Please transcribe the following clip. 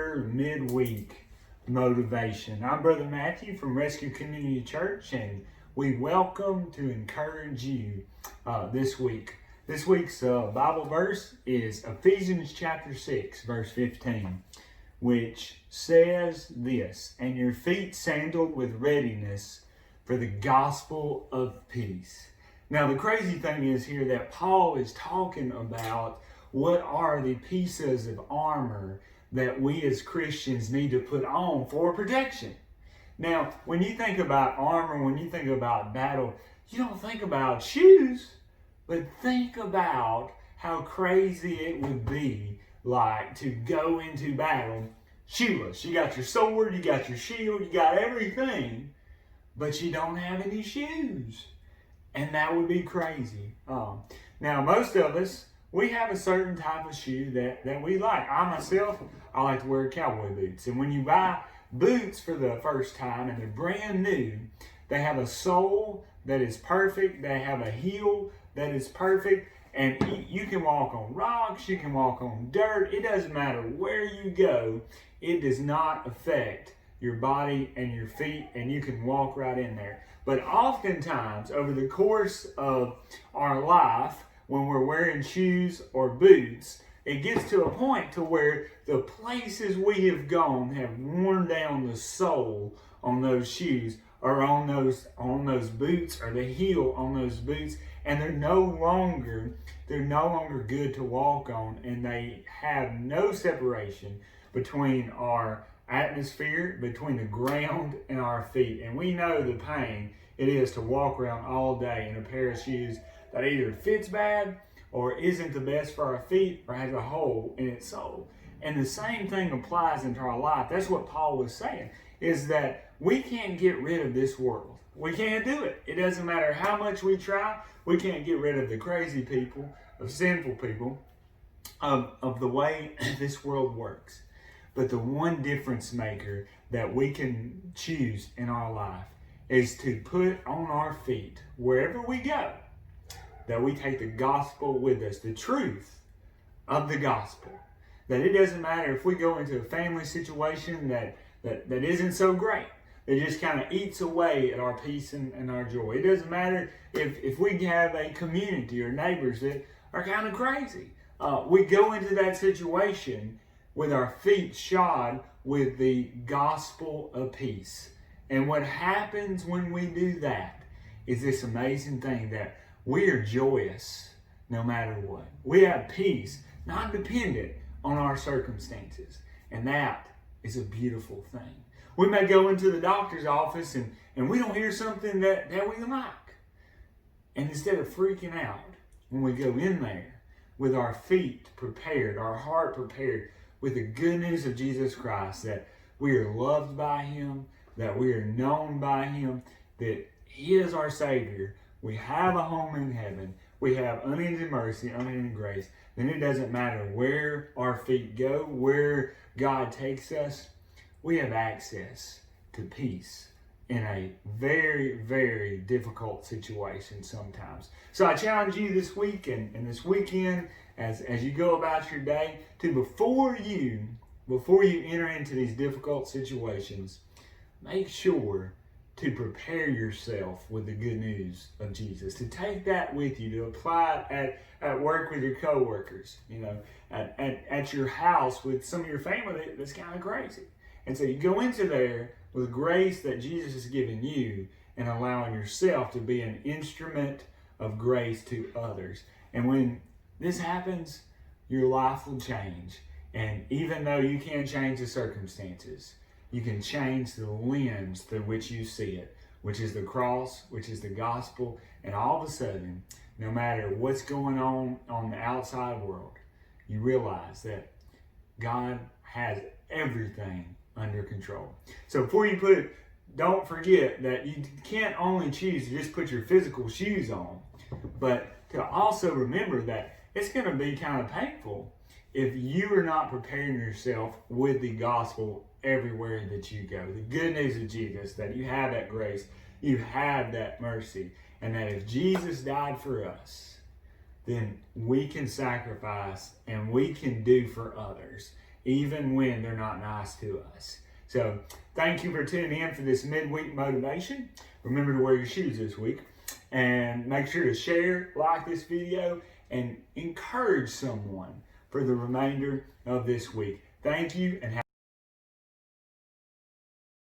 another midweek motivation. I'm Brother Matthew from Rescue Community Church, and we welcome to encourage you this week. This week's Bible verse is Ephesians chapter 6, verse 15, which says this, "And your feet sandaled with readiness for the gospel of peace." Now, the crazy thing is here that Paul is talking about what are the pieces of armor that we as Christians need to put on for protection. Now, when you think about armor, when you think about battle, you don't think about shoes, but think about how crazy it would be like to go into battle shoeless. You got your sword, you got your shield, you got everything, but you don't have any shoes. And that would be crazy. Now, most of us, we have a certain type of shoe that we like. I myself, I like to wear cowboy boots. And when you buy boots for the first time and they're brand new, they have a sole that is perfect. They have a heel that is perfect. And you can walk on rocks, you can walk on dirt. It doesn't matter where you go. It does not affect your body and your feet, and you can walk right in there. But oftentimes, over the course of our life, when we're wearing shoes or boots, it gets to a point to where the places we have gone have worn down the sole on those shoes or on those boots, or the heel on those boots, and they're no longer good to walk on, and they have no separation between our atmosphere, between the ground and our feet. And we know the pain it is to walk around all day in a pair of shoes that either fits bad or isn't the best for our feet or has a hole in its sole. And the same thing applies into our life. That's what Paul was saying, is that we can't get rid of this world. We can't do it. It doesn't matter how much we try. We can't get rid of the crazy people, of sinful people, of the way this world works. But the one difference maker that we can choose in our life is to put on our feet, wherever we go, that we take the gospel with us, the truth of the gospel. That it doesn't matter if we go into a family situation that isn't so great, that just kind of eats away at our peace and our joy. It doesn't matter if we have a community or neighbors that are kind of crazy. We go into that situation with our feet shod with the gospel of peace. And what happens when we do that is this amazing thing that we are joyous no matter what. We have peace, not dependent on our circumstances. And that is a beautiful thing. We may go into the doctor's office and we don't hear something that we like. And instead of freaking out, when we go in there with our feet prepared, our heart prepared, with the good news of Jesus Christ, that we are loved by Him, that we are known by Him, that He is our Savior, we have a home in heaven, we have unending mercy, unending grace, then it doesn't matter where our feet go, where God takes us, we have access to peace in a very, very difficult situation sometimes. So I challenge you this week and this weekend, as you go about your day, to before you enter into these difficult situations, make sure to prepare yourself with the good news of Jesus, to take that with you, to apply it at work with your coworkers, at your house with some of your family that's kind of crazy. And so you go into there with grace that Jesus has given you and allowing yourself to be an instrument of grace to others. And when this happens, your life will change. And even though you can't change the circumstances, you can change the lens through which you see it, which is the cross, which is the gospel. And all of a sudden, no matter what's going on the outside world, you realize that God has everything under control. So before you put it, don't forget that you can't only choose to just put your physical shoes on, but to also remember that it's going to be kind of painful if you are not preparing yourself with the gospel everywhere that you go. The good news of Jesus, that you have that grace, you have that mercy, and that if Jesus died for us, then we can sacrifice and we can do for others. even when they're not nice to us. So thank you for tuning in for this midweek motivation. Remember to wear your shoes this week, and make sure to share, like this video, and encourage someone for the remainder of this week. Thank you, and